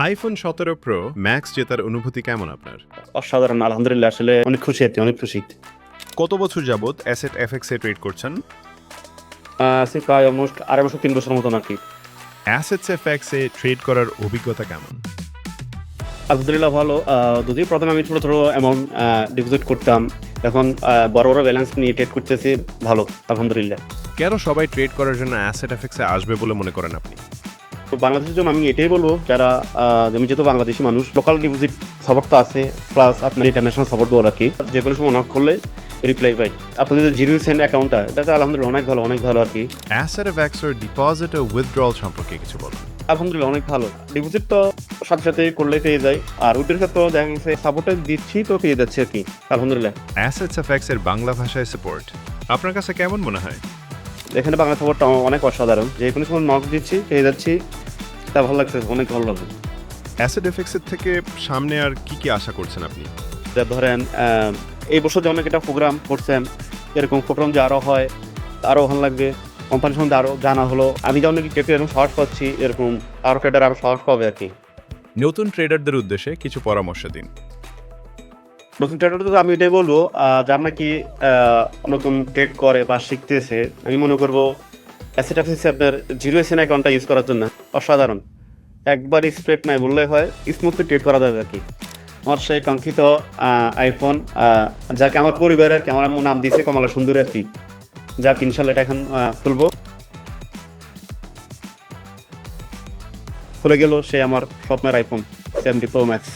IPhone 17 pro max জেতার অনুভূতি কেমন আপনার? অসাধারণ, আলহামদুলিল্লাহ। আসলে অনেক খুশি, অনেক খুশি। কত বছর যাবত অ্যাসেট এফএক্স এ ট্রেড করছেন? আছি প্রায় অলমোস্ট 2.5-3 বছর মতন আর কি। অ্যাসেটস এফএক্স এ ট্রেড করার অভিজ্ঞতা কেমন? আলহামদুলিল্লাহ ভালো। যদিও প্রথমে আমি ছোটো ছোটো অ্যামাউন্ট ডিপোজিট করতাম, এখন বড় বড় ব্যালেন্স নিয়ে ট্রেড করতেছি। ভালো, আলহামদুলিল্লাহ। কেন সবাই ট্রেড করার জন্য অ্যাসেট এফএক্স এ আসবে বলে মনে করেন আপনি? তো বাংলাদেশের জন্য আমি এটাই বলবো, যারা আমি যেহেতু বাংলাদেশি মানুষ, লোকাল ডিপোজিট সাপোর্ট তো আছে, প্লাস আপনার ইন্টারন্যাশনাল সাপোর্ট দেওয়া রাখি। যে কোনো সময় নক করলে রিপ্লাই পাই। আপনাদের যে জিরো সেন্ট অ্যাকাউন্টটা, এটা আলহামদুলিল্লাহ অনেক ভালো আর কি। অ্যাসেট এফএক্স এর ডিপোজিট ও উইথড্রল সম্পর্কে কিছু বলুন। আলহামদুলিল্লাহ অনেক ভালো। ডিপোজিট তো সাথে সাথে করলে পেয়ে যায়, আর ওইটার ক্ষেত্রে দেখা গেছে সাপোর্টে দিচ্ছি তো পেয়ে যাচ্ছে আর কি, আলহামদুলিল্লাহ। অ্যাসেটস এফএক্স এর বাংলা ভাষায় সাপোর্ট আপনার কাছে কেমন মনে হয়? এখানে বাংলা সাপোর্টটা অনেক অসাধারণ। যে কোনো সময় নক দিচ্ছি পেয়ে যাচ্ছি, তা ভালো লাগছে, অনেক ভালো লাগছে। অ্যাসেট এফএক্স এর থেকে সামনে আর কি আশা করছেন আপনি? যা ধরেন এই বছর যে অনেক একটা প্রোগ্রাম করছেন, এরকম প্রোগ্রাম যে আরও হয়, আরও ভালো লাগবে। কোম্পানির সম্বন্ধে আরও জানা হলো, আমি যে অনেক কেটে এরকম সাহস পাচ্ছি, এরকম আরও ট্রেডার আরও সাহস পাবে আর কি। নতুন ট্রেডারদের উদ্দেশ্যে কিছু পরামর্শ দিন। নতুন ট্রেডার তো আমি এটাই বলবো, যার নাকি নতুন ট্রেড করে বা শিখতেছে, আমি মনে করবো অ্যাসেট অফিসে আপনার জিরো এসএন অ্যাকাউন্টটা ইউজ করার জন্য অসাধারণ। একবার স্প্রেড নাই বললে হয়, স্মুথলি ট্রেড করা যাবে আর কি। আমার সেই কাঙ্ক্ষিত আইফোন, যাকে আমার পরিবারের আমার আম্মু নাম দিয়েছে কমলা সুন্দরী আর কি, যাক ইনশাল্লাহ এটা এখন খুলবো। খুলে গেল সে আমার স্বপ্নের আইফোন 17 প্রো ম্যাক্স।